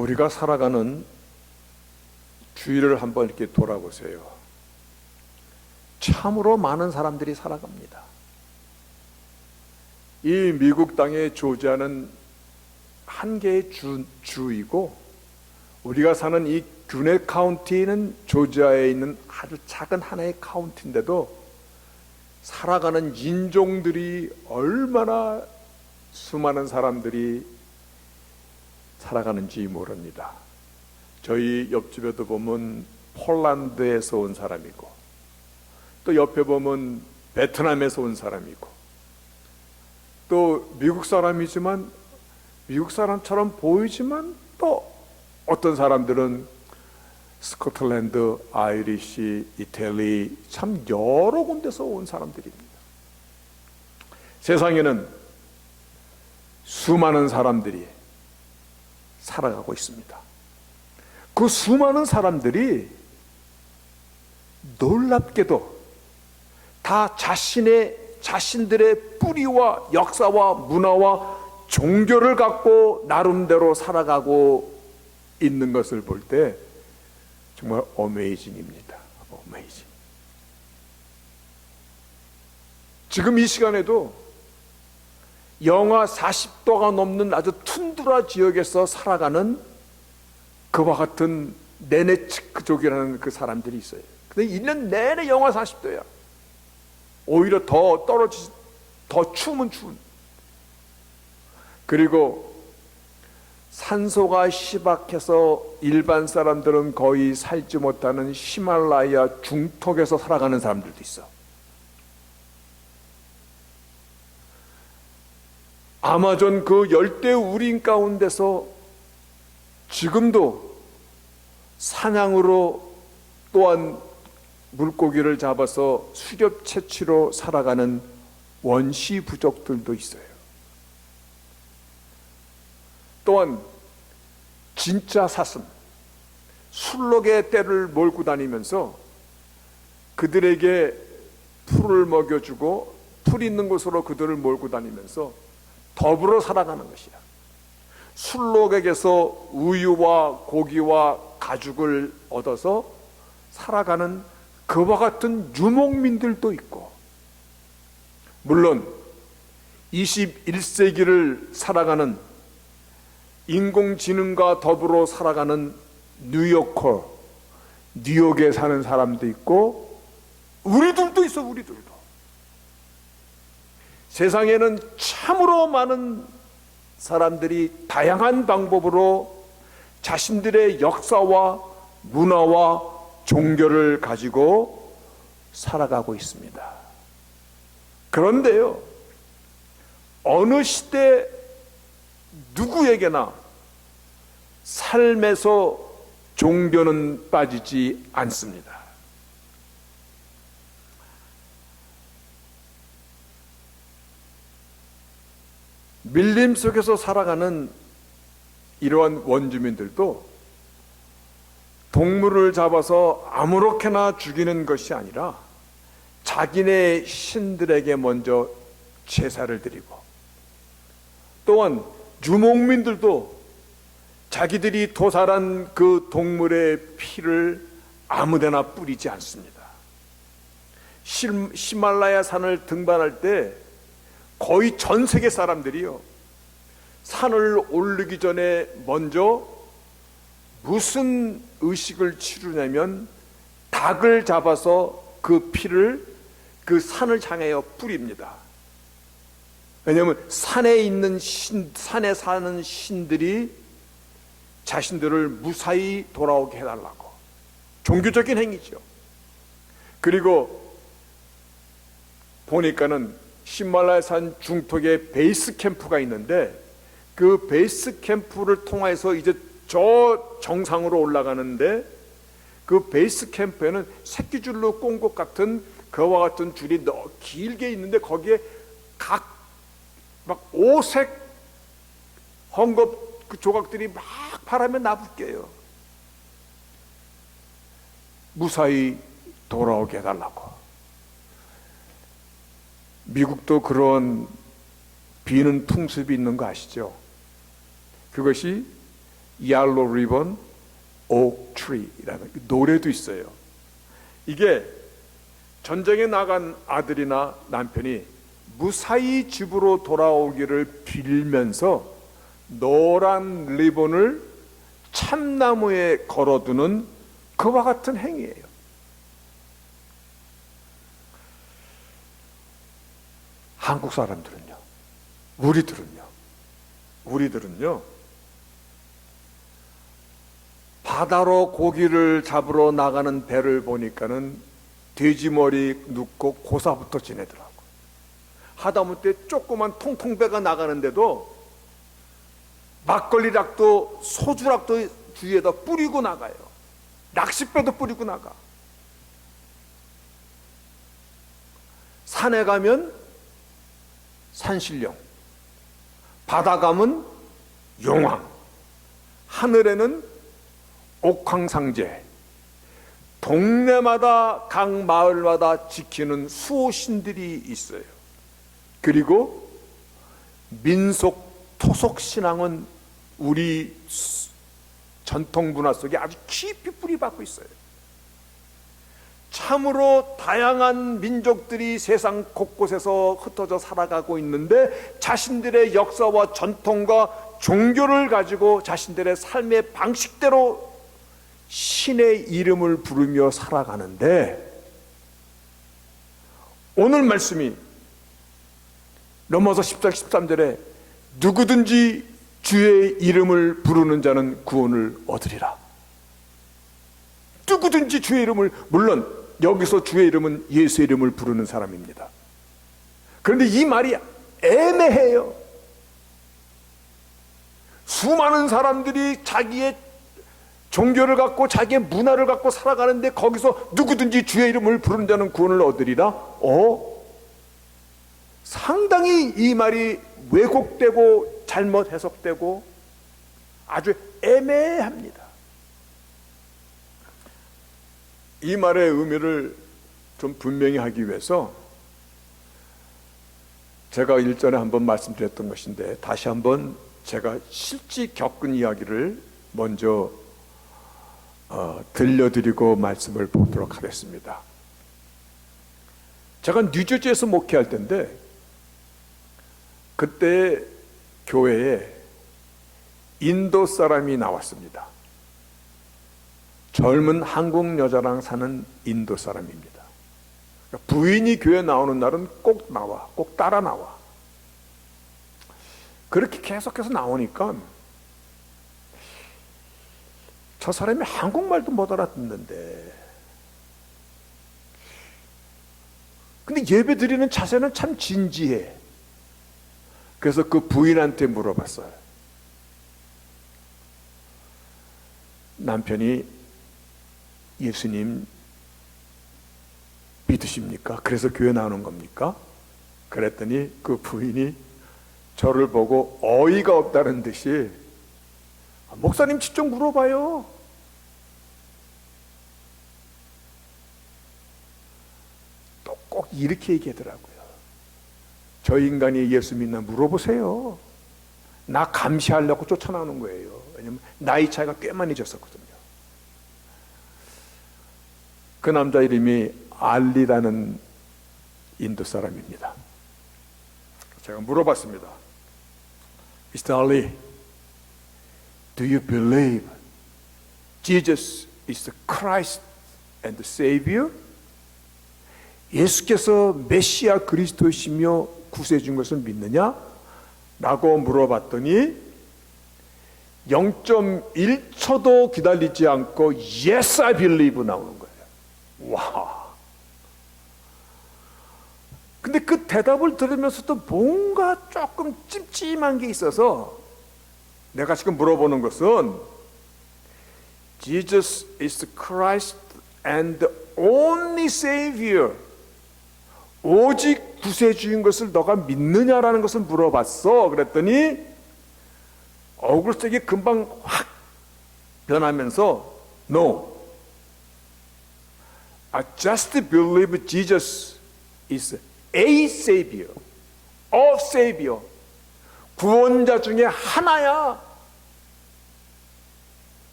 우리가 살아가는 주위를 한번 이렇게 돌아보세요. 참으로 많은 사람들이 살아갑니다. 이 미국 땅의 조지아는 한 개의 주이고, 우리가 사는 이 균넷 카운티는 조지아에 있는 아주 작은 하나의 카운티인데도 살아가는 인종들이 얼마나 수많은 사람들이 살아가는지 모릅니다. 저희 옆집에도 보면 폴란드에서 온 사람이고, 또 옆에 보면 베트남에서 온 사람이고, 또 미국 사람이지만 미국 사람처럼 보이지만 또 어떤 사람들은 스코틀랜드, 아이리시, 이태리, 참 여러 군데서 온 사람들입니다. 세상에는 수많은 사람들이 살아가고 있습니다. 그 수많은 사람들이 놀랍게도 다 자신들의 뿌리와 역사와 문화와 종교를 갖고 나름대로 살아가고 있는 것을 볼 때 정말 어메이징입니다. 어메이징. 지금 이 시간에도 영하 40도가 넘는 아주 툰드라 지역에서 살아가는 그와 같은 네네츠크족이라는 그 사람들이 있어요. 근데 1년 내내 영하 40도야. 오히려 더 추우면 추운. 그리고 산소가 희박해서 일반 사람들은 거의 살지 못하는 히말라야 중턱에서 살아가는 사람들도 있어. 아마존 그 열대 우림 가운데서 지금도 사냥으로 또한 물고기를 잡아서 수렵 채취로 살아가는 원시 부족들도 있어요. 또한 진짜 사슴, 술록의 떼를 몰고 다니면서 그들에게 풀을 먹여주고 풀 있는 곳으로 그들을 몰고 다니면서 더불어 살아가는 것이야. 술록에게서 우유와 고기와 가죽을 얻어서 살아가는 그와 같은 유목민들도 있고, 물론 21세기를 살아가는 인공지능과 더불어 살아가는 뉴요커, 뉴욕에 사는 사람도 있고, 우리들도 있어. 우리들도 세상에는 참으로 많은 사람들이 다양한 방법으로 자신들의 역사와 문화와 종교를 가지고 살아가고 있습니다. 그런데요, 어느 시대 누구에게나 삶에서 종교는 빠지지 않습니다. 밀림 속에서 살아가는 이러한 원주민들도 동물을 잡아서 아무렇게나 죽이는 것이 아니라 자기네 신들에게 먼저 제사를 드리고, 또한 유목민들도 자기들이 도살한 그 동물의 피를 아무데나 뿌리지 않습니다. 히말라야 산을 등반할 때 거의 전 세계 사람들이요, 산을 오르기 전에 먼저 무슨 의식을 치르냐면 닭을 잡아서 그 피를 그 산을 향하여 뿌립니다. 왜냐하면 산에 사는 신들이 자신들을 무사히 돌아오게 해달라고. 종교적인 행위죠. 그리고 보니까는 히말라야 산 중턱에 베이스 캠프가 있는데, 그 베이스 캠프를 통해서 이제 저 정상으로 올라가는데, 그 베이스 캠프에는 새끼줄로 꼰 것 같은 그와 같은 줄이 길게 있는데, 거기에 각 막 오색 헝겊 그 조각들이 막 바람에 나부껴요. 무사히 돌아오게 해달라고. 미국도 그런 비는 풍습이 있는 거 아시죠? 그것이 Yellow Ribbon Oak Tree라는 노래도 있어요. 이게 전쟁에 나간 아들이나 남편이 무사히 집으로 돌아오기를 빌면서 노란 리본을 참나무에 걸어두는 그와 같은 행위예요. 한국 사람들은요, 우리들은요 바다로 고기를 잡으러 나가는 배를 보니까는 돼지머리 눕고 고사부터 지내더라고요. 하다못해 조그만 통통배가 나가는데도 막걸리락도 소주락도 주위에다 뿌리고 나가요. 낚싯배도 뿌리고 나가. 산에 가면 산신령, 바다 가면 용왕, 하늘에는 옥황상제, 동네마다 각 마을마다 지키는 수호신들이 있어요. 그리고 민속 토속 신앙은 우리 전통 문화 속에 아주 깊이 뿌리박고 있어요. 참으로 다양한 민족들이 세상 곳곳에서 흩어져 살아가고 있는데 자신들의 역사와 전통과 종교를 가지고 자신들의 삶의 방식대로 신의 이름을 부르며 살아가는데, 오늘 말씀이 로마서 10장 13절에 누구든지 주의 이름을 부르는 자는 구원을 얻으리라. 누구든지 주의 이름을, 물론 여기서 주의 이름은 예수의 이름을 부르는 사람입니다. 그런데 이 말이 애매해요. 수많은 사람들이 자기의 종교를 갖고 자기의 문화를 갖고 살아가는데 거기서 누구든지 주의 이름을 부르는 자는 구원을 얻으리라? 상당히 이 말이 왜곡되고 잘못 해석되고 아주 애매합니다. 이 말의 의미를 좀 분명히 하기 위해서 제가 일전에 한번 말씀드렸던 것인데 다시 한번 제가 실제 겪은 이야기를 먼저 들려드리고 말씀을 보도록 하겠습니다. 제가 뉴저지에서 목회할 때인데 그때 교회에 인도 사람이 나왔습니다. 젊은 한국 여자랑 사는 인도 사람입니다. 부인이 교회 나오는 날은 꼭 나와, 꼭 따라 나와. 그렇게 계속해서 나오니까 저 사람이 한국말도 못 알아듣는데, 근데 예배 드리는 자세는 참 진지해. 그래서 그 부인한테 물어봤어요. 남편이 예수님 믿으십니까? 그래서 교회 나오는 겁니까? 그랬더니 그 부인이 저를 보고 어이가 없다는 듯이 목사님 직접 물어봐요. 또 꼭 이렇게 얘기하더라고요. 저 인간이 예수 믿나 물어보세요. 나 감시하려고 쫓아나오는 거예요. 왜냐면 나이 차이가 꽤 많이 졌었거든요. 그 남자 이름이 알리라는 인도 사람입니다. 제가 물어봤습니다. Mr. Ali, do you believe Jesus is the Christ and the Savior? 예수께서 메시아 그리스도이시며 구세주인 것을 믿느냐? 라고 물어봤더니 0.1초도 기다리지 않고 Yes, I believe 나오는 거예요. 와. 근데 그 대답을 들으면서도 뭔가 조금 찜찜한 게 있어서 내가 지금 물어보는 것은 Jesus is the Christ and the only Savior, 오직 구세주인 것을 너가 믿느냐라는 것을 물어봤어. 그랬더니 얼굴색이 금방 확 변하면서 No, I just believe Jesus is a Savior, a Savior, 구원자 중에 하나야.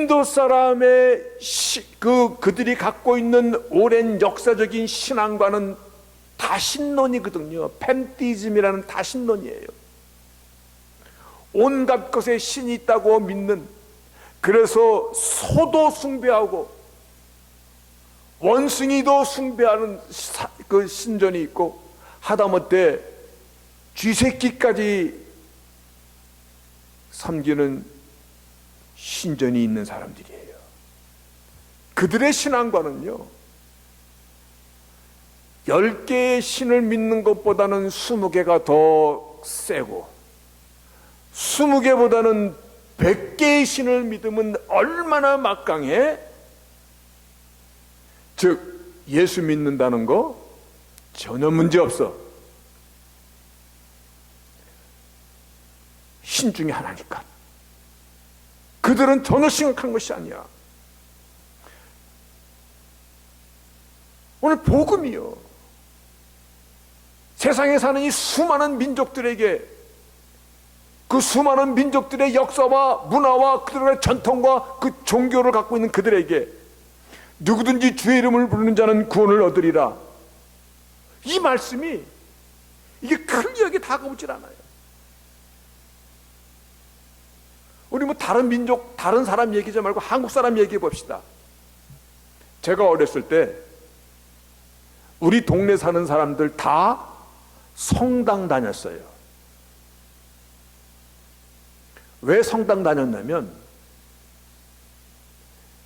인도 사람의 그들이 갖고 있는 오랜 역사적인 신앙과는 다신론이거든요. 팬티즘이라는 다신론이에요. 온갖 것에 신이 있다고 믿는, 그래서 소도 숭배하고 원숭이도 숭배하는 그 신전이 있고, 하다못해 쥐새끼까지 섬기는 신전이 있는 사람들이에요. 그들의 신앙과는요, 10개의 신을 믿는 것보다는 20개가 더 세고, 20개보다는 100개의 신을 믿으면 얼마나 막강해? 즉, 예수 믿는다는 거 전혀 문제 없어. 신 중에 하나니까. 그들은 전혀 심각한 것이 아니야. 오늘 복음이요, 세상에 사는 이 수많은 민족들에게, 그 수많은 민족들의 역사와 문화와 그들의 전통과 그 종교를 갖고 있는 그들에게 누구든지 주의 이름을 부르는 자는 구원을 얻으리라. 이 말씀이 이게 클리어하게 다가오질 않아요. 우리 뭐 다른 민족, 다른 사람 얘기하지 말고 한국 사람 얘기해 봅시다. 제가 어렸을 때 우리 동네 사는 사람들 다 성당 다녔어요. 왜 성당 다녔냐면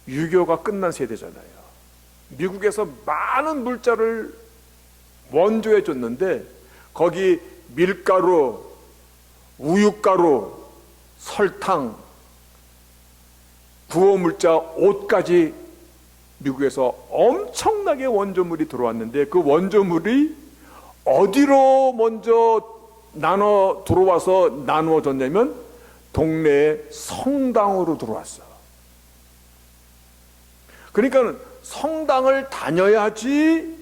유교가 끝난 세대잖아요. 미국에서 많은 물자를 원조해 줬는데 거기 밀가루, 우유가루, 설탕, 구호물자, 옷까지 미국에서 엄청나게 원조물이 들어왔는데, 그 원조물이 어디로 먼저 들어와서 나누어졌냐면 동네의 성당으로 들어왔어. 그러니까 성당을 다녀야지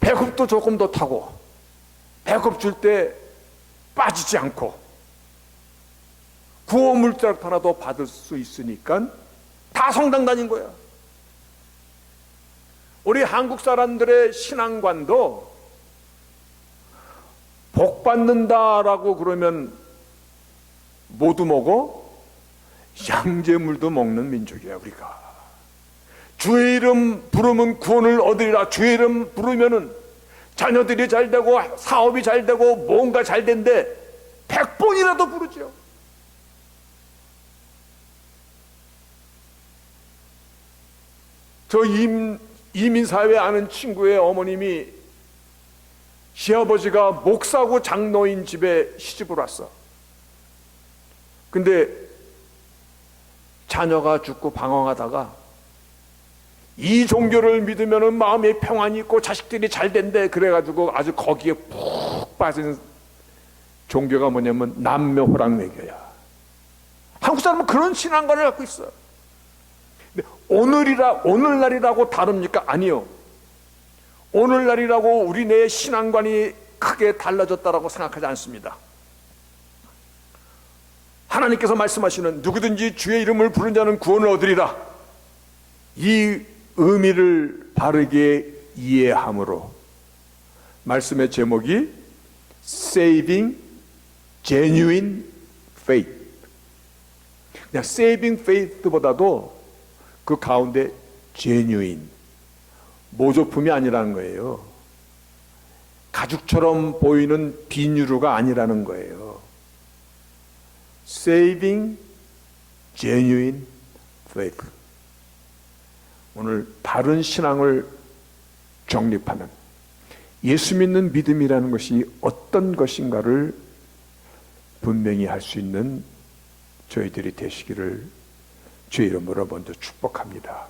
배급도 조금 더 타고, 배급 줄 때 빠지지 않고, 구호물자 하나 더 받을 수 있으니까 다 성당 다닌 거야. 우리 한국 사람들의 신앙관도 복 받는다라고 그러면 모두 먹어? 양재물도 먹는 민족이야, 우리가. 주의 이름 부르면 구원을 얻으리라. 주의 이름 부르면은 자녀들이 잘 되고 사업이 잘 되고 뭔가 잘 된대. 100번이라도 부르죠. 저 이민사회 아는 친구의 어머님이, 시아버지가 목사고 장로인 집에 시집을 왔어. 근데 자녀가 죽고 방황하다가 이 종교를 믿으면 마음에 평안이 있고 자식들이 잘 된대. 그래가지고 아주 거기에 푹 빠진 종교가 뭐냐면 남묘호랑외교야. 한국 사람은 그런 신앙관을 갖고 있어. 근데 오늘날이라고 다릅니까? 아니요. 오늘날이라고 우리네 신앙관이 크게 달라졌다라고 생각하지 않습니다. 하나님께서 말씀하시는 누구든지 주의 이름을 부르는 자는 구원을 얻으리라. 이 의미를 바르게 이해함으로 말씀의 제목이 Saving Genuine Faith. 그냥 Saving Faith보다도 그 가운데 genuine, 모조품이 아니라는 거예요. 가죽처럼 보이는 비누류가 아니라는 거예요. Saving Genuine Faith. 오늘 바른 신앙을 정립하는 예수 믿는 믿음이라는 것이 어떤 것인가를 분명히 할 수 있는 저희들이 되시기를 주의 이름으로 먼저 축복합니다.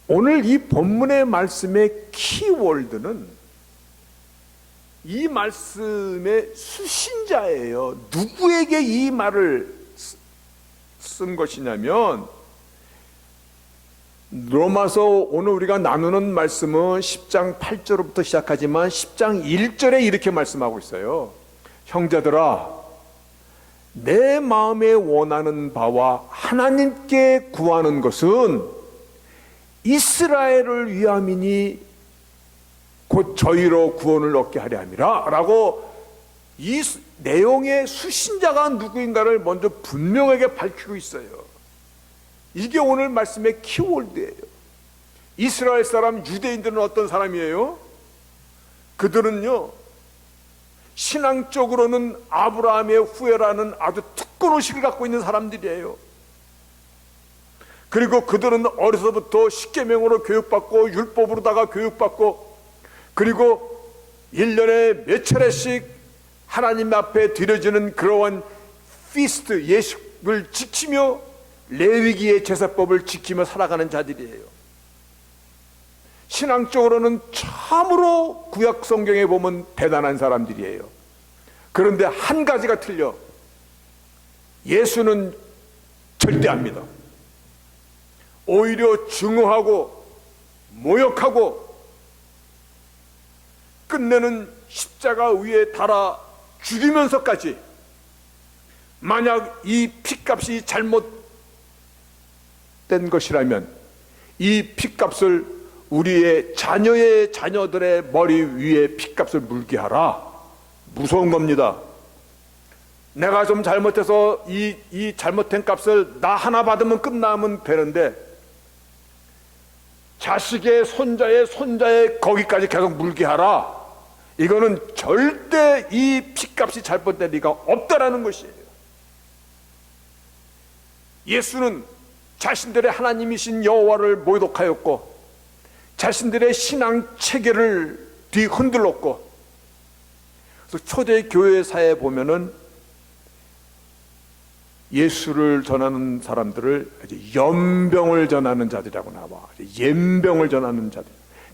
오늘 이 본문의 말씀의 키워드는 이 말씀의 수신자예요. 누구에게 이 말을 쓴 것이냐면, 로마서 오늘 우리가 나누는 말씀은 10장 8절부터 시작하지만 10장 1절에 이렇게 말씀하고 있어요. 형제들아, 내 마음에 원하는 바와 하나님께 구하는 것은 이스라엘을 위함이니 곧 저희로 구원을 얻게 하려 함이라 라고 이 내용의 수신자가 누구인가를 먼저 분명하게 밝히고 있어요. 이게 오늘 말씀의 키워드예요. 이스라엘 사람, 유대인들은 어떤 사람이에요? 그들은요, 신앙적으로는 아브라함의 후예라는 아주 특권 의식을 갖고 있는 사람들이에요. 그리고 그들은 어려서부터 십계명으로 교육받고 율법으로다가 교육받고, 그리고 1년에 몇 차례씩 하나님 앞에 드려지는 그러한 피스트, 예식을 지키며 레위기의 제사법을 지키며 살아가는 자들이에요. 신앙적으로는 참으로 구약 성경에 보면 대단한 사람들이에요. 그런데 한 가지가 틀려. 예수는 절대합니다. 오히려 증오하고 모욕하고 끝내는 십자가 위에 달아 죽이면서까지, 만약 이 핏값이 잘못된 것이라면 이 핏값을 우리의 자녀의 자녀들의 머리 위에 핏값을 물게 하라. 무서운 겁니다. 내가 좀 잘못해서 이 잘못된 값을 나 하나 받으면 끝나면 되는데, 자식의 손자의 거기까지 계속 물게 하라. 이거는 절대 이 핏값이 잘못될 리가 없다라는 것이에요. 예수는 자신들의 하나님이신 여호와를 모독하였고, 자신들의 신앙 체계를 뒤흔들었고, 그래서 초대 교회사에 보면은 예수를 전하는 사람들을 연병을 전하는 자들이라고 나와. 연병을 전하는 자들.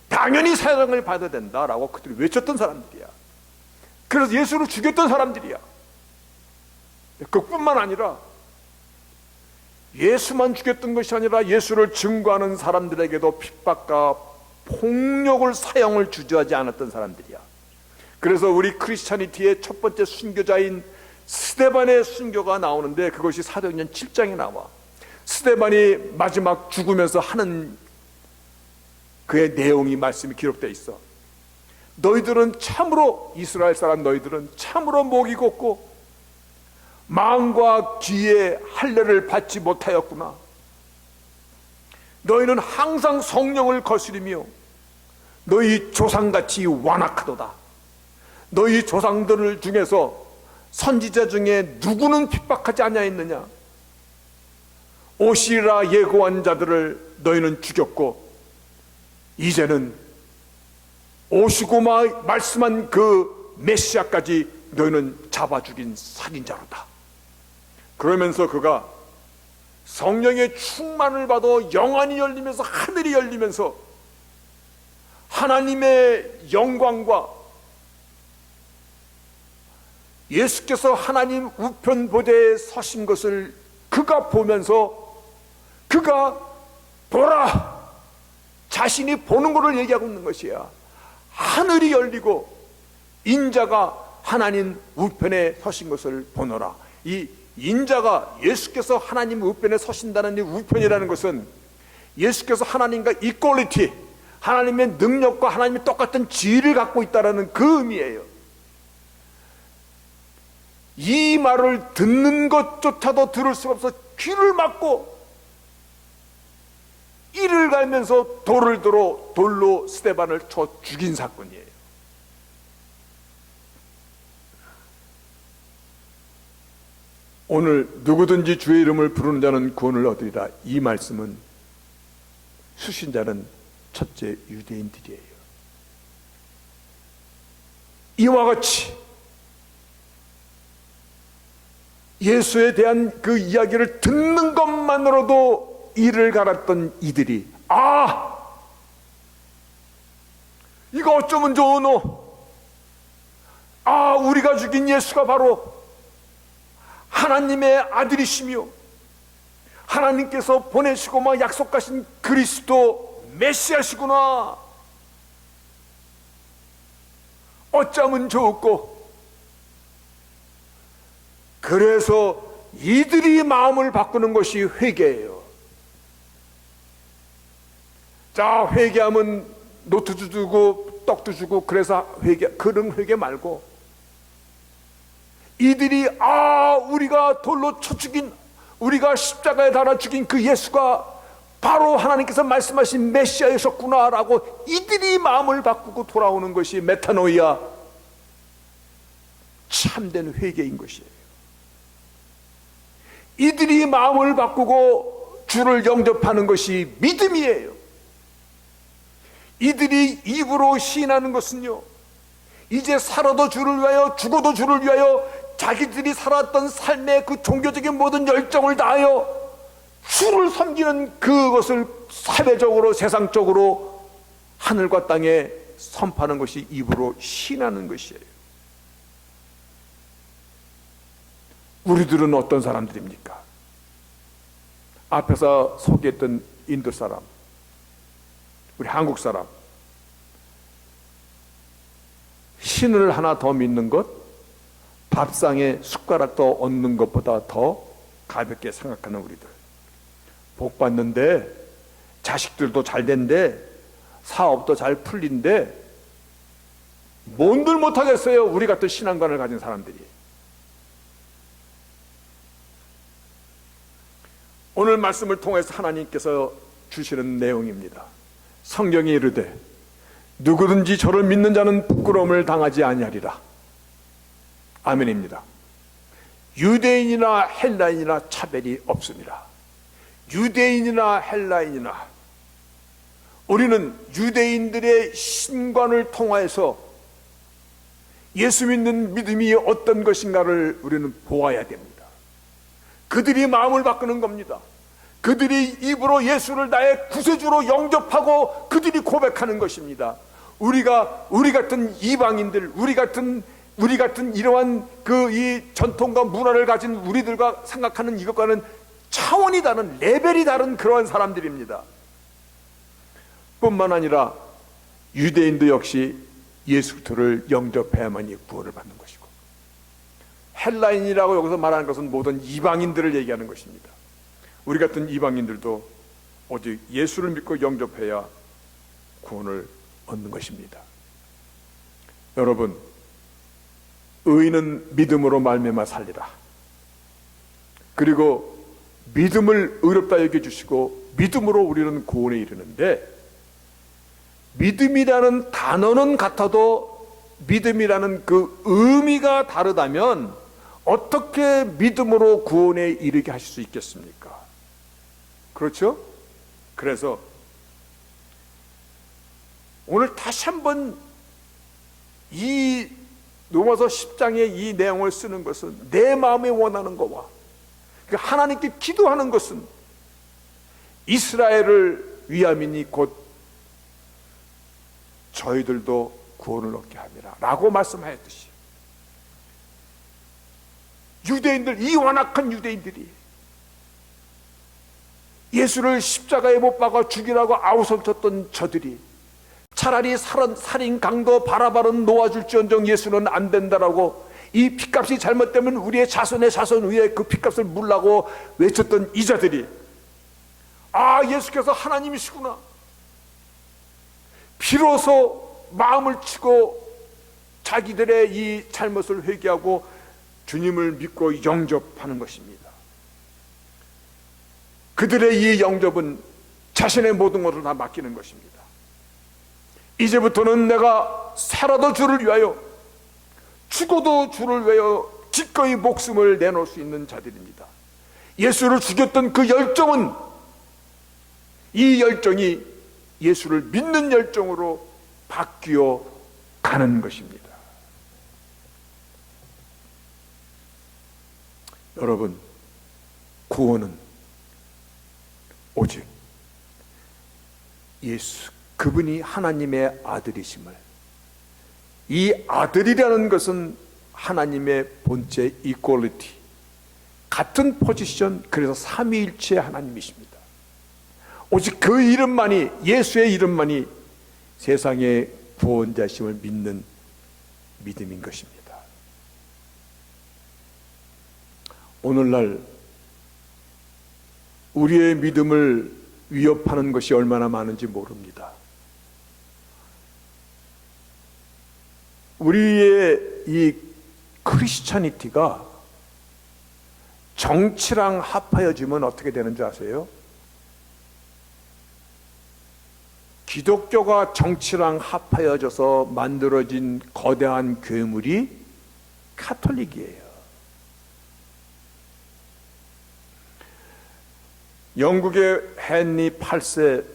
당연히 사형을 받아야 된다라고 그들이 외쳤던 사람들이야. 그래서 예수를 죽였던 사람들이야. 그뿐만 아니라 예수만 죽였던 것이 아니라 예수를 증거하는 사람들에게도 핍박과 폭력을, 사형을 주저하지 않았던 사람들이야. 그래서 우리 크리스찬이티의 첫 번째 순교자인 스데반의 순교가 나오는데, 그것이 사도행전 7장에 나와. 스데반이 마지막 죽으면서 하는 그의 내용이, 말씀이 기록되어 있어. 너희들은 참으로, 이스라엘 사람 너희들은 참으로 목이 곱고 마음과 귀에 할례를 받지 못하였구나. 너희는 항상 성령을 거스리며 너희 조상같이 완악하도다. 너희 조상들 중에서 선지자 중에 누구는 핍박하지 아니하였느냐? 오시리라 예고한 자들을 너희는 죽였고, 이제는 오시고 말씀한 그 메시아까지 너희는 잡아 죽인 살인자로다. 그러면서 그가 성령의 충만을 받아 영안이 열리면서, 하늘이 열리면서 하나님의 영광과 예수께서 하나님 우편 보좌에 서신 것을 그가 보면서, 그가 보라, 자신이 보는 것을 얘기하고 있는 것이야. 하늘이 열리고 인자가 하나님 우편에 서신 것을 보노라. 이 인자가, 예수께서 하나님 우편에 서신다는 이 우편이라는 것은 예수께서 하나님과 이퀄리티, 하나님의 능력과 하나님이 똑같은 지위를 갖고 있다는 그 의미예요. 이 말을 듣는 것조차도 들을 수가 없어 귀를 막고 이를 갈면서 돌을 들어 돌로 스데반을 쳐 죽인 사건이에요. 오늘 누구든지 주의 이름을 부르는 자는 구원을 얻으리라. 이 말씀은 수신자는 첫째 유대인들이에요. 이와 같이 예수에 대한 그 이야기를 듣는 것만으로도 이를 갈았던 이들이, 이거 어쩌면 좋으노? 우리가 죽인 예수가 바로 하나님의 아들이시며 하나님께서 보내시고 막 약속하신 그리스도 메시아시구나. 어쩌면 좋을꼬? 그래서 이들이 마음을 바꾸는 것이 회개예요. 자, 회개하면 노트도 주고 떡도 주고 그래서 회개, 그런 회개 말고 이들이 우리가 돌로 쳐 죽인, 우리가 십자가에 달아 죽인 그 예수가 바로 하나님께서 말씀하신 메시아이셨구나라고 이들이 마음을 바꾸고 돌아오는 것이 메타노이아, 참된 회개인 것이에요. 이들이 마음을 바꾸고 주를 영접하는 것이 믿음이에요. 이들이 입으로 시인하는 것은요, 이제 살아도 주를 위하여 죽어도 주를 위하여 자기들이 살았던 삶의 그 종교적인 모든 열정을 다하여 주를 섬기는 그것을 사회적으로 세상적으로 하늘과 땅에 선포하는 것이 입으로 시인하는 것이에요. 우리들은 어떤 사람들입니까? 앞에서 소개했던 인도 사람, 우리 한국 사람, 신을 하나 더 믿는 것, 밥상에 숟가락 더 얹는 것보다 더 가볍게 생각하는 우리들. 복 받는데, 자식들도 잘 된대, 사업도 잘 풀린대, 뭔들 못하겠어요, 우리 같은 신앙관을 가진 사람들이. 오늘 말씀을 통해서 하나님께서 주시는 내용입니다. 성경이 이르되 누구든지 저를 믿는 자는 부끄러움을 당하지 아니하리라. 아멘입니다. 유대인이나 헬라인이나 차별이 없습니다. 유대인이나 헬라인이나, 우리는 유대인들의 신관을 통하여서 예수 믿는 믿음이 어떤 것인가를 우리는 보아야 됩니다. 그들이 마음을 바꾸는 겁니다. 그들이 입으로 예수를 나의 구세주로 영접하고 그들이 고백하는 것입니다. 우리 같은 이방인들, 우리 같은 이러한 이 전통과 문화를 가진 우리들과 생각하는 이것과는 차원이 다른, 레벨이 다른 그러한 사람들입니다. 뿐만 아니라 유대인도 역시 예수 그리스도를 영접해야만이 구원을 받는 것이고, 헬라인이라고 여기서 말하는 것은 모든 이방인들을 얘기하는 것입니다. 우리 같은 이방인들도 오직 예수를 믿고 영접해야 구원을 얻는 것입니다. 여러분, 의인은 믿음으로 말미암아 살리라. 그리고 믿음을 의롭다 여겨주시고 믿음으로 우리는 구원에 이르는데, 믿음이라는 단어는 같아도 믿음이라는 그 의미가 다르다면 어떻게 믿음으로 구원에 이르게 하실 수 있겠습니까? 그렇죠? 그래서 오늘 다시 한번 이 로마서 10장의 이 내용을 쓰는 것은 내 마음에 원하는 것과 하나님께 기도하는 것은 이스라엘을 위함이니 곧 저희들도 구원을 얻게 함이라 라고 말씀하였듯이, 유대인들, 이 완악한 유대인들이 예수를 십자가에 못 박아 죽이라고 아우성쳤던 저들이 차라리 살인 강도 바라바는 놓아줄지언정 예수는 안 된다라고, 이 핏값이 잘못되면 우리의 자손의 자손 위에 그 핏값을 물라고 외쳤던 이자들이, 예수께서 하나님이시구나, 비로소 마음을 치고 자기들의 이 잘못을 회개하고 주님을 믿고 영접하는 것입니다. 그들의 이 영접은 자신의 모든 것을 다 맡기는 것입니다. 이제부터는 내가 살아도 주를 위하여 죽어도 주를 위하여 기꺼이 목숨을 내놓을 수 있는 자들입니다. 예수를 죽였던 그 열정은, 이 열정이 예수를 믿는 열정으로 바뀌어 가는 것입니다. 여러분, 구원은 오직 예수, 그분이 하나님의 아들이심을, 이 아들이라는 것은 하나님의 본체 이퀄리티, 같은 포지션, 그래서 삼위일체의 하나님이십니다. 오직 그 이름만이, 예수의 이름만이 세상의 구원자심을 믿는 믿음인 것입니다. 오늘날 우리의 믿음을 위협하는 것이 얼마나 많은지 모릅니다. 우리의 이 크리스찬이티가 정치랑 합하여지면 어떻게 되는 줄 아세요? 기독교가 정치랑 합하여져서 만들어진 거대한 괴물이 카톨릭이에요. 영국의 헨리 8세,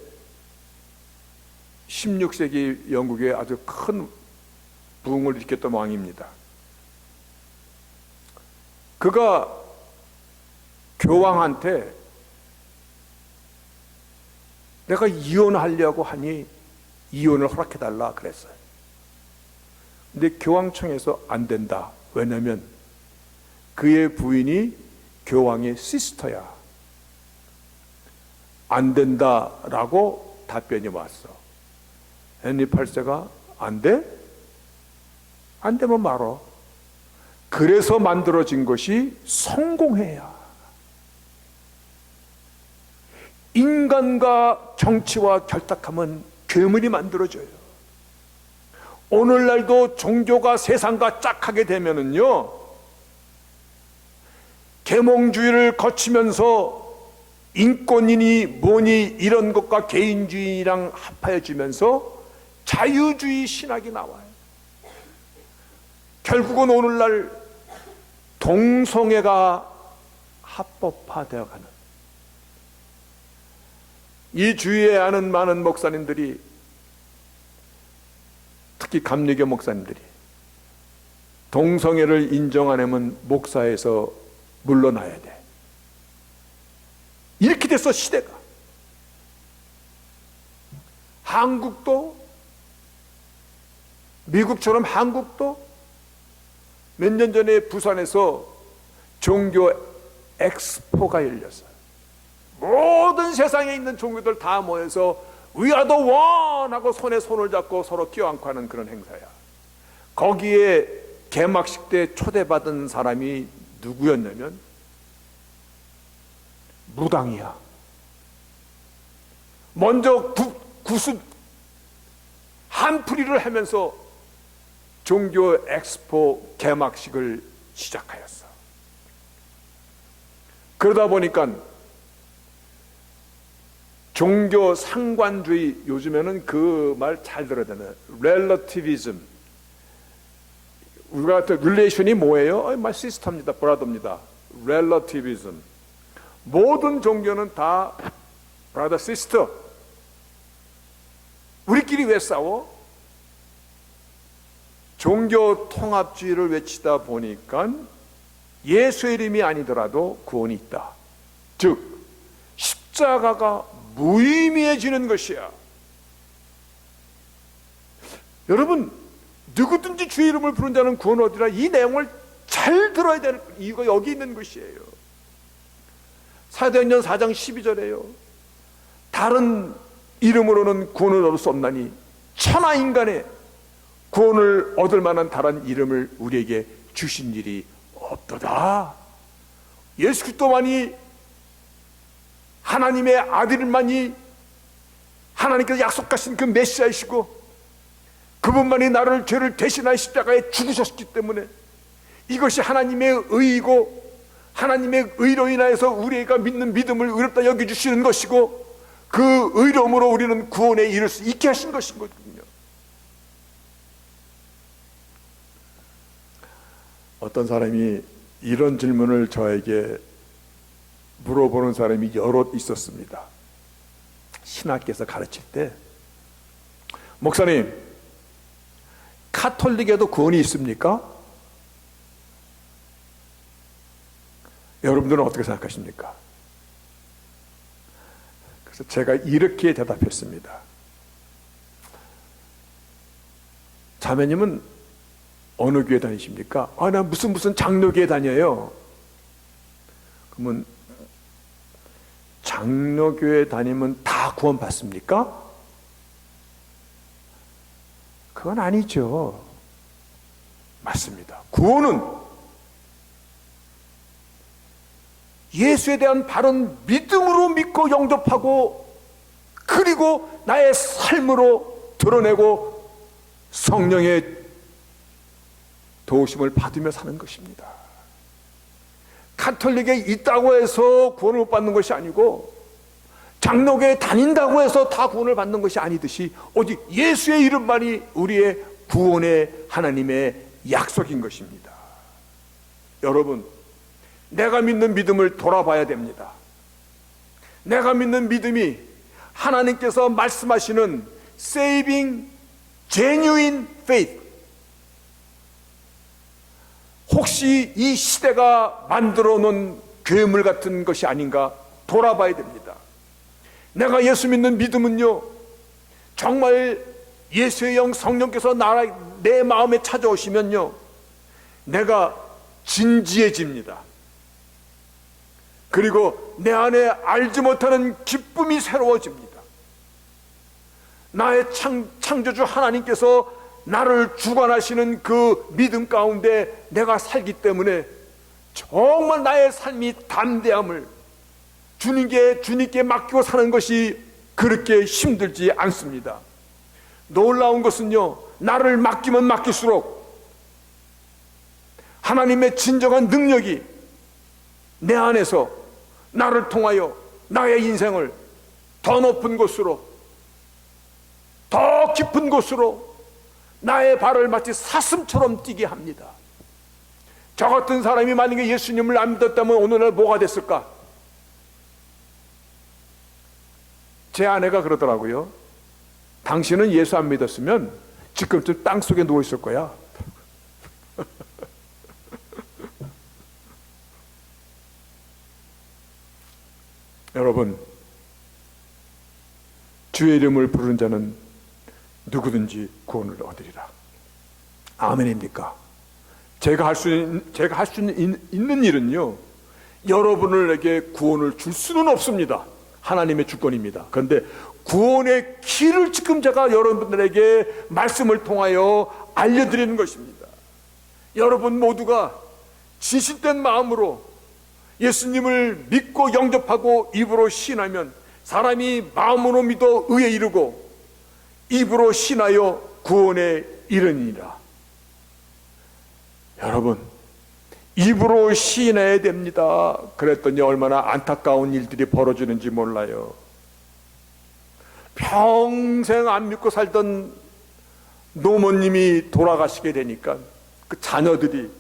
16세기 영국의 아주 큰 부흥을 일으켰던 왕입니다. 그가 교황한테 내가 이혼하려고 하니 이혼을 허락해달라 그랬어요. 근데 교황청에서 안 된다. 왜냐면 그의 부인이 교황의 시스터야. 안 된다라고 답변이 왔어. 헨리 8세가 안 돼? 안 되면 말어. 그래서 만들어진 것이 성공회야. 인간과 정치와 결탁하면 괴물이 만들어져요. 오늘날도 종교가 세상과 짝하게 되면은요, 계몽주의를 거치면서 인권이니 뭐니 이런 것과 개인주의랑 합하여지면서 자유주의 신학이 나와요. 결국은 오늘날 동성애가 합법화되어가는, 이 주위에 아는 많은 목사님들이, 특히 감리교 목사님들이 동성애를 인정 안 하면 목사에서 물러나야 돼. 이렇게 됐어, 시대가. 한국도, 미국처럼 한국도 몇 년 전에 부산에서 종교 엑스포가 열렸어요. 모든 세상에 있는 종교들 다 모여서 We are the one 하고 손에 손을 잡고 서로 껴안고 하는 그런 행사야. 거기에 개막식 때 초대받은 사람이 누구였냐면 무당이야. 먼저 구습 한풀이를 하면서 종교 엑스포 개막식을 시작하였어. 그러다 보니까 종교 상관주의, 요즘에는 그 말 잘 들어야 되네. 렐러티비즘. 우리가 릴레이션이 뭐예요? 말 시스터입니다. 브라더입니다. 렐러티비즘. 모든 종교는 다 브라더 시스터. 우리끼리 왜 싸워? 종교 통합주의를 외치다 보니까 예수의 이름이 아니더라도 구원이 있다. 즉 십자가가 무의미해지는 것이야. 여러분, 누구든지 주의 이름을 부른 자는 구원 얻으리라. 이 내용을 잘 들어야 되는 이유가 여기 있는 것이에요. 사도행전 4장 12절에요. 다른 이름으로는 구원을 얻을 수 없나니 천하 인간의 구원을 얻을 만한 다른 이름을 우리에게 주신 일이 없도다. 예수 그리스도만이, 하나님의 아들만이 하나님께서 약속하신 그 메시아이시고 그분만이 나를 죄를 대신하여 십자가에 죽으셨기 때문에 이것이 하나님의 의이고 하나님의 의로 인하여서 우리가 믿는 믿음을 의롭다 여겨주시는 것이고 그 의로움으로 우리는 구원에 이를 수 있게 하신 것인 거거든요. 어떤 사람이 이런 질문을 저에게 물어보는 사람이 여럿 있었습니다. 신학교에서 가르칠 때, 목사님, 카톨릭에도 구원이 있습니까? 여러분들은 어떻게 생각하십니까? 그래서 제가 이렇게 대답했습니다. 자매님은 어느 교회 다니십니까? 나 무슨 장로교회 다녀요. 그러면 장로교회 다니면 다 구원 받습니까? 그건 아니죠. 맞습니다. 구원은 예수에 대한 바른 믿음으로 믿고 영접하고, 그리고 나의 삶으로 드러내고 성령의 도우심을 받으며 사는 것입니다. 가톨릭에 있다고 해서 구원을 못 받는 것이 아니고, 장로교에 다닌다고 해서 다 구원을 받는 것이 아니듯이, 오직 예수의 이름만이 우리의 구원의 하나님의 약속인 것입니다. 여러분, 내가 믿는 믿음을 돌아봐야 됩니다. 내가 믿는 믿음이 하나님께서 말씀하시는 saving genuine faith, 혹시 이 시대가 만들어 놓은 괴물 같은 것이 아닌가 돌아봐야 됩니다. 내가 예수 믿는 믿음은요, 정말 예수의 영 성령께서 내 마음에 찾아오시면요, 내가 진지해집니다. 그리고 내 안에 알지 못하는 기쁨이 새로워집니다. 나의 창조주 하나님께서 나를 주관하시는 그 믿음 가운데 내가 살기 때문에 정말 나의 삶이 담대함을 주님께 맡기고 사는 것이 그렇게 힘들지 않습니다. 놀라운 것은요, 나를 맡기면 맡길수록 하나님의 진정한 능력이 내 안에서 나를 통하여 나의 인생을 더 높은 곳으로, 더 깊은 곳으로 나의 발을 마치 사슴처럼 뛰게 합니다. 저 같은 사람이 만약에 예수님을 안 믿었다면 오늘날 뭐가 됐을까? 제 아내가 그러더라고요. 당신은 예수 안 믿었으면 지금쯤 땅속에 누워 있을 거야. 여러분, 주의 이름을 부르는 자는 누구든지 구원을 얻으리라. 아멘입니까? 제가 할 수 있는 일은요, 여러분에게 구원을 줄 수는 없습니다. 하나님의 주권입니다. 그런데 구원의 길을 지금 제가 여러분들에게 말씀을 통하여 알려드리는 것입니다. 여러분 모두가 진실된 마음으로 예수님을 믿고 영접하고 입으로 신하면 사람이 마음으로 믿어 의에 이르고 입으로 신하여 구원에 이르니라. 여러분, 입으로 시인해야 됩니다. 그랬더니 얼마나 안타까운 일들이 벌어지는지 몰라요. 평생 안 믿고 살던 노모님이 돌아가시게 되니까 그 자녀들이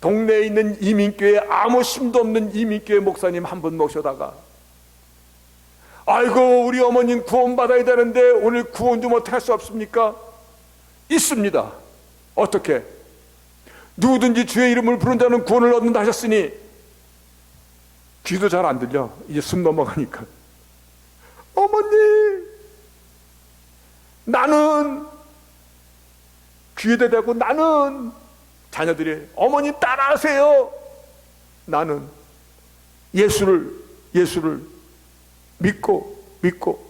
동네에 있는 이민교회, 아무 힘도 없는 이민교회 목사님 한 분 모셔다가, 아이고 우리 어머님 구원받아야 되는데 오늘 구원 좀 어떻게 할 수 없습니까? 있습니다. 어떻게? 누구든지 주의 이름을 부른 자는 구원을 얻는다 하셨으니, 귀도 잘 안 들려. 이제 숨 넘어가니까. 어머니, 나는 귀에다 대고, 나는, 자녀들이 어머니 따라하세요. 나는 예수를 믿고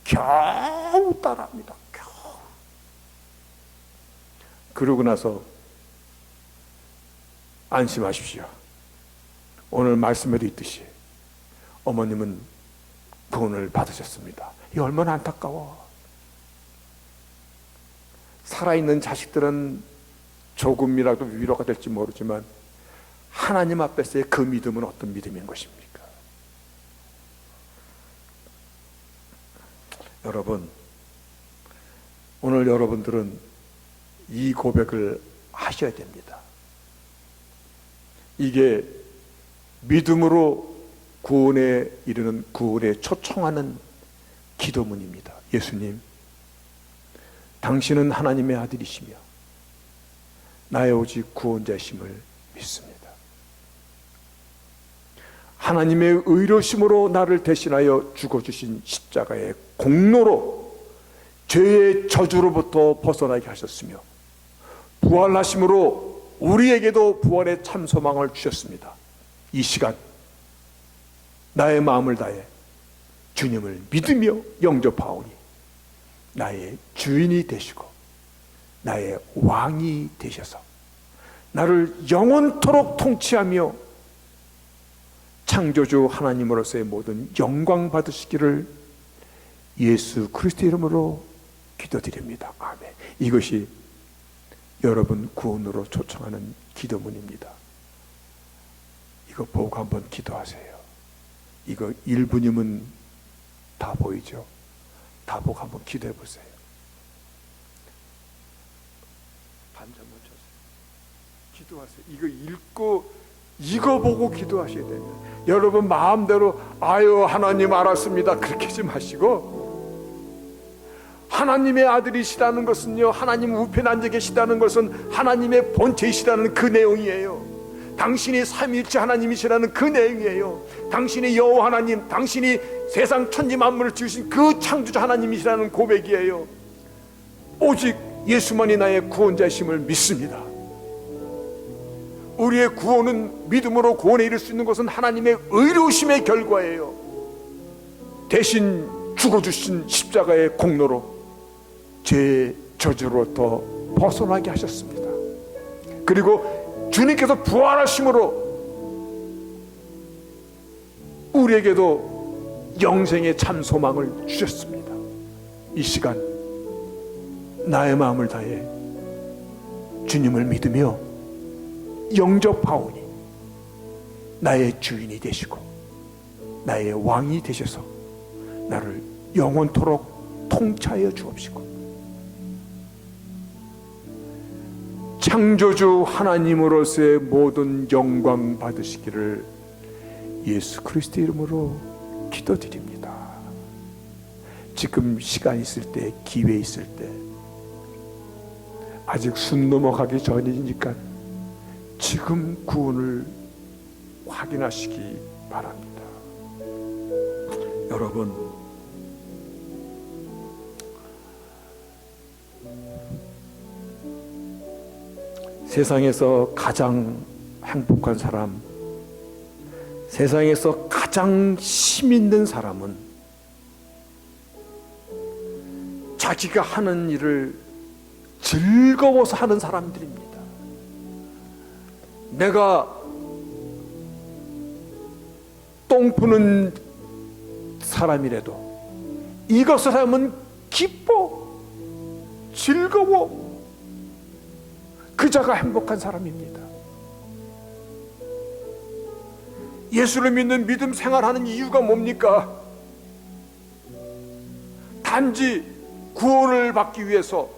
겨우 따라합니다. 겨우. 그러고 나서 안심하십시오. 오늘 말씀에도 있듯이 어머님은 구원을 받으셨습니다. 이 얼마나 안타까워. 살아있는 자식들은 조금이라도 위로가 될지 모르지만 하나님 앞에서의 그 믿음은 어떤 믿음인 것입니까? 여러분, 오늘 여러분들은 이 고백을 하셔야 됩니다. 이게 믿음으로 구원에 이르는, 구원에 초청하는 기도문입니다. 예수님, 당신은 하나님의 아들이시며 나의 오직 구원자심을 믿습니다. 하나님의 의로심으로 나를 대신하여 죽어주신 십자가의 공로로 죄의 저주로부터 벗어나게 하셨으며 부활하심으로 우리에게도 부활의 참 소망을 주셨습니다. 이 시간 나의 마음을 다해 주님을 믿으며 영접하오니 나의 주인이 되시고 나의 왕이 되셔서 나를 영원토록 통치하며 창조주 하나님으로서의 모든 영광 받으시기를 예수 그리스도 이름으로 기도드립니다. 아멘. 이것이 여러분 구원으로 초청하는 기도문입니다. 이거 보고 한번 기도하세요. 이거 1분이면 다 보이죠? 다 보고 한번 기도해 보세요. 반절만 쳐세요. 기도하세요. 이거 읽고 이거 보고 기도하셔야 돼요. 여러분 마음대로 아유 하나님 알았습니다 그렇게 하지 마시고, 하나님의 아들이시라는 것은요, 하나님 우편에 앉아 계시다는 것은 하나님의 본체이시라는 그 내용이에요. 당신이 삼위일체 하나님이시라는 그 내용이에요. 당신이 여호와 하나님, 당신이 세상 천지 만물을 지으신 그 창조자 하나님이시라는 고백이에요. 오직 예수만이 나의 구원자심을 믿습니다. 우리의 구원은 믿음으로 구원에 이를 수 있는 것은 하나님의 의로우심의 결과예요. 대신 죽어주신 십자가의 공로로 죄의 저주로부터 벗어나게 하셨습니다. 그리고 주님께서 부활하심으로 우리에게도 영생의 참 소망을 주셨습니다. 이 시간 나의 마음을 다해 주님을 믿으며 영접하오니 나의 주인이 되시고 나의 왕이 되셔서 나를 영원토록 통치하여 주옵시고, 창조주 하나님으로서의 모든 영광 받으시기를 예수 그리스도 이름으로 기도드립니다. 지금 시간 있을 때, 기회 있을 때, 아직 순 넘어가기 전이니까 지금 구원을 확인하시기 바랍니다. 여러분, 세상에서 가장 행복한 사람, 세상에서 가장 힘 있는 사람은 자기가 하는 일을 즐거워서 하는 사람들입니다. 내가 똥 푸는 사람이라도 이것을 하면 기뻐, 즐거워, 그 자가 행복한 사람입니다. 예수를 믿는 믿음 생활하는 이유가 뭡니까? 단지 구원을 받기 위해서.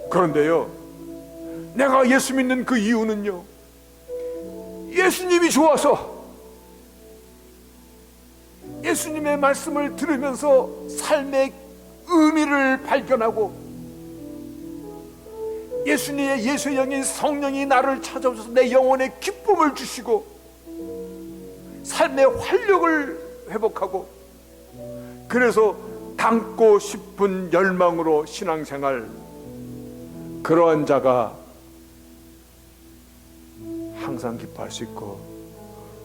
그런데요, 내가 예수 믿는 그 이유는요, 예수님이 좋아서, 예수님의 말씀을 들으면서 삶의 의미를 발견하고, 예수님의 예수의 영인 성령이 나를 찾아오셔서 내 영혼에 기쁨을 주시고 삶의 활력을 회복하고, 그래서 담고 싶은 열망으로 신앙생활, 그러한 자가 항상 기뻐할 수 있고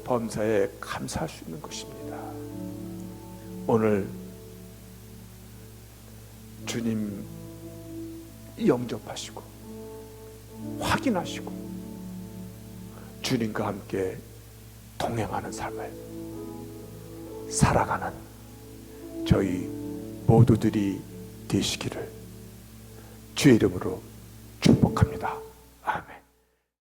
범사에 감사할 수 있는 것입니다. 오늘 주님 영접하시고 확인하시고 주님과 함께 동행하는 삶을 살아가는 저희 모두들이 되시기를 주의 이름으로 축복합니다.